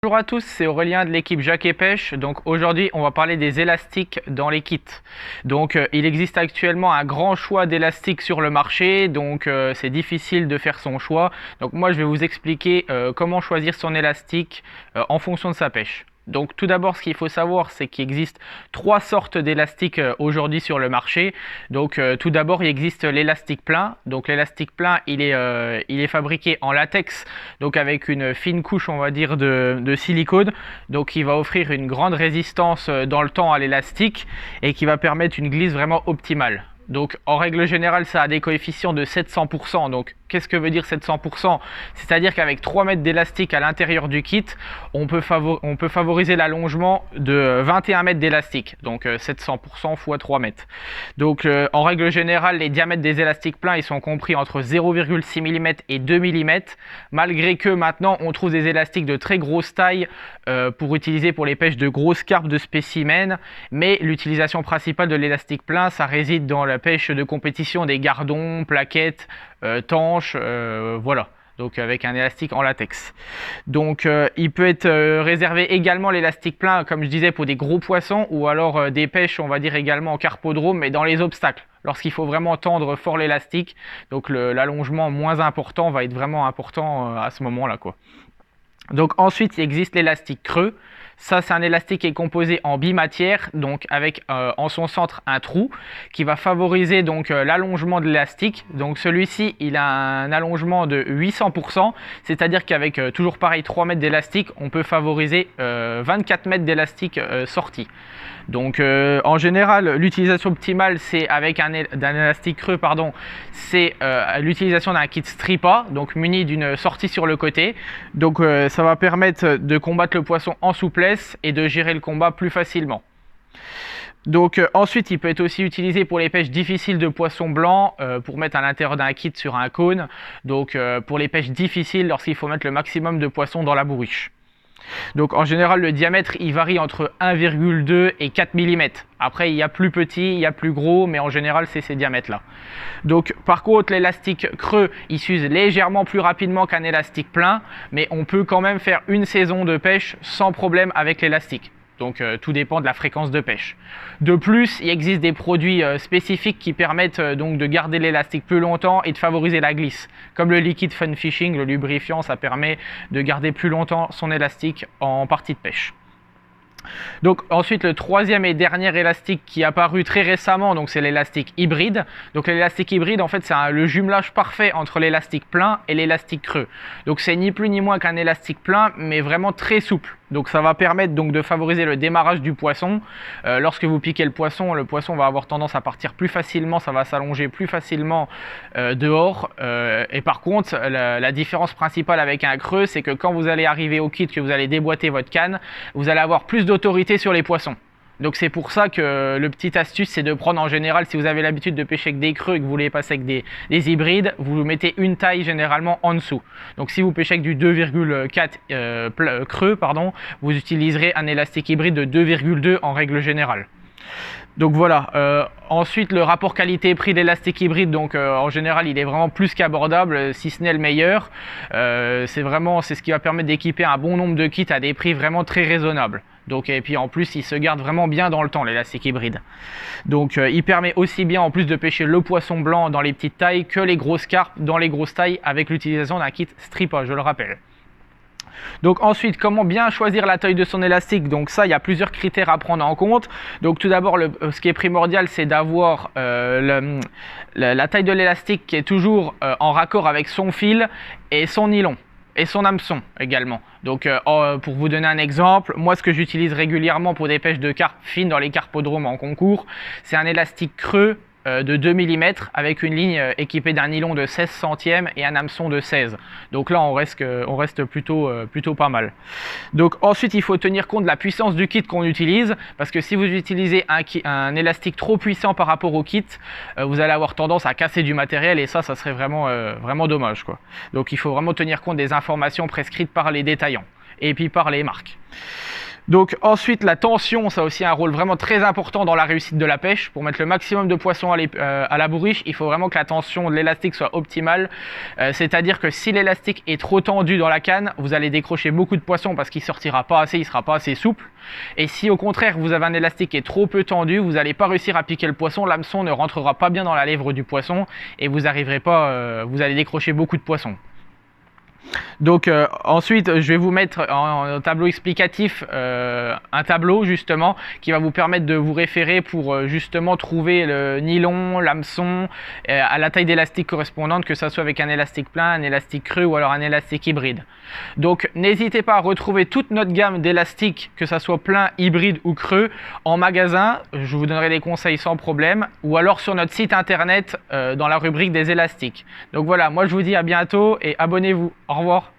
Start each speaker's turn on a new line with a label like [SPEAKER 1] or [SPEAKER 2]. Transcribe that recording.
[SPEAKER 1] Bonjour à tous, c'est Aurélien de l'équipe Jacques et Pêche. Donc aujourd'hui, on va parler des élastiques dans les kits. Donc il existe actuellement un grand choix d'élastiques sur le marché, donc c'est difficile de faire son choix. Donc moi, je vais vous expliquer comment choisir son élastique en fonction de sa pêche. Donc tout d'abord, ce qu'il faut savoir, c'est qu'il existe trois sortes d'élastiques aujourd'hui sur le marché. Donc tout d'abord, il existe l'élastique plein. Donc l'élastique plein, il est fabriqué en latex, donc avec une fine couche, on va dire, de silicone. Donc il va offrir une grande résistance dans le temps à l'élastique et qui va permettre une glisse vraiment optimale. Donc en règle générale, ça a des coefficients de 700%. Donc qu'est-ce que veut dire 700%? C'est-à-dire qu'avec 3 mètres d'élastique à l'intérieur du kit, on peut favoriser l'allongement de 21 mètres d'élastique. Donc 700% x 3 mètres. Donc en règle générale, les diamètres des élastiques pleins, ils sont compris entre 0,6 mm et 2 mm. Malgré que maintenant, on trouve des élastiques de très grosse taille pour utiliser pour les pêches de grosses carpes de spécimens. Mais l'utilisation principale de l'élastique plein, ça réside dans la pêche de compétition des gardons, plaquettes, tanches, voilà. Donc avec un élastique en latex. Donc il peut être réservé également l'élastique plein, comme je disais, pour des gros poissons ou alors des pêches, on va dire également en carpodrome, mais dans les obstacles. Lorsqu'il faut vraiment tendre fort l'élastique, donc l'allongement moins important va être vraiment important à ce moment-là, quoi. Donc ensuite, il existe l'élastique creux. Ça, c'est un élastique qui est composé en bimatière, donc avec en son centre un trou qui va favoriser donc l'allongement de l'élastique. Donc celui-ci, il a un allongement de 800%, c'est-à-dire qu'avec toujours pareil 3 mètres d'élastique, on peut favoriser 24 mètres d'élastique sorti. Donc en général, l'utilisation optimale, c'est avec un élastique creux, c'est l'utilisation d'un kit Stripa, donc muni d'une sortie sur le côté. Donc ça va permettre de combattre le poisson en souplesse et de gérer le combat plus facilement. Donc ensuite, il peut être aussi utilisé pour les pêches difficiles de poissons blancs, pour mettre à l'intérieur d'un kit sur un cône. Donc pour les pêches difficiles, lorsqu'il faut mettre le maximum de poissons dans la bourriche. Donc en général, le diamètre, il varie entre 1,2 et 4 mm. Après, il y a plus petit, il y a plus gros, mais en général, c'est ces diamètres-là. Donc par contre, l'élastique creux, il s'use légèrement plus rapidement qu'un élastique plein, mais on peut quand même faire une saison de pêche sans problème avec l'élastique. Donc tout dépend de la fréquence de pêche. De plus, il existe des produits spécifiques qui permettent donc de garder l'élastique plus longtemps et de favoriser la glisse. Comme le liquide Fun Fishing, le lubrifiant, ça permet de garder plus longtemps son élastique en partie de pêche. Donc ensuite, le troisième et dernier élastique qui est apparu très récemment, donc c'est l'élastique hybride. Donc l'élastique hybride, en fait, c'est le jumelage parfait entre l'élastique plein et l'élastique creux. Donc c'est ni plus ni moins qu'un élastique plein, mais vraiment très souple. Donc ça va permettre donc de favoriser le démarrage du poisson. Lorsque vous piquez le poisson va avoir tendance à partir plus facilement, ça va s'allonger plus facilement dehors. Et par contre, la différence principale avec un creux, c'est que quand vous allez arriver au kit, que vous allez déboîter votre canne, vous allez avoir plus d'autorité sur les poissons. Donc c'est pour ça que le petit astuce, c'est de prendre en général, si vous avez l'habitude de pêcher avec des creux et que vous voulez passer avec des hybrides, vous mettez une taille généralement en dessous. Donc si vous pêchez avec du 2,4 creux, vous utiliserez un élastique hybride de 2,2 en règle générale. Donc voilà, ensuite le rapport qualité-prix d'élastique hybride, donc en général il est vraiment plus qu'abordable, si ce n'est le meilleur. C'est ce qui va permettre d'équiper un bon nombre de kits à des prix vraiment très raisonnables. Donc, et puis en plus il se garde vraiment bien dans le temps, l'élastique hybride. Donc il permet aussi bien en plus de pêcher le poisson blanc dans les petites tailles que les grosses carpes dans les grosses tailles avec l'utilisation d'un kit Stripa, je le rappelle. Donc ensuite, comment bien choisir la taille de son élastique? Donc ça, il y a plusieurs critères à prendre en compte. Donc tout d'abord, ce qui est primordial, c'est d'avoir la taille de l'élastique qui est toujours en raccord avec son fil et son nylon. Et son hameçon également. Donc pour vous donner un exemple, moi ce que j'utilise régulièrement pour des pêches de carpes fines dans les carpodromes en concours, c'est un élastique creux de 2 mm avec une ligne équipée d'un nylon de 16 centièmes et un hameçon de 16. Donc là on reste plutôt pas mal. Donc ensuite il faut tenir compte de la puissance du kit qu'on utilise, parce que si vous utilisez un élastique trop puissant par rapport au kit, vous allez avoir tendance à casser du matériel et ça serait vraiment dommage, quoi. Donc il faut vraiment tenir compte des informations prescrites par les détaillants et puis par les marques. Donc ensuite la tension, ça a aussi un rôle vraiment très important dans la réussite de la pêche. Pour mettre le maximum de poissons à la bourriche, il faut vraiment que la tension de l'élastique soit optimale. C'est-à-dire que si l'élastique est trop tendu dans la canne, vous allez décrocher beaucoup de poissons parce qu'il sortira pas assez, il sera pas assez souple. Et si au contraire vous avez un élastique qui est trop peu tendu, vous n'allez pas réussir à piquer le poisson, l'hameçon ne rentrera pas bien dans la lèvre du poisson et vous arriverez pas, vous allez décrocher beaucoup de poissons. Donc ensuite, je vais vous mettre en tableau explicatif un tableau justement qui va vous permettre de vous référer pour justement trouver le nylon, l'hameçon à la taille d'élastique correspondante, que ça soit avec un élastique plein, un élastique creux ou alors un élastique hybride. Donc n'hésitez pas à retrouver toute notre gamme d'élastiques, que ça soit plein, hybride ou creux, en magasin. Je vous donnerai des conseils sans problème, ou alors sur notre site internet dans la rubrique des élastiques. Donc voilà, moi je vous dis à bientôt et abonnez-vous. Au revoir.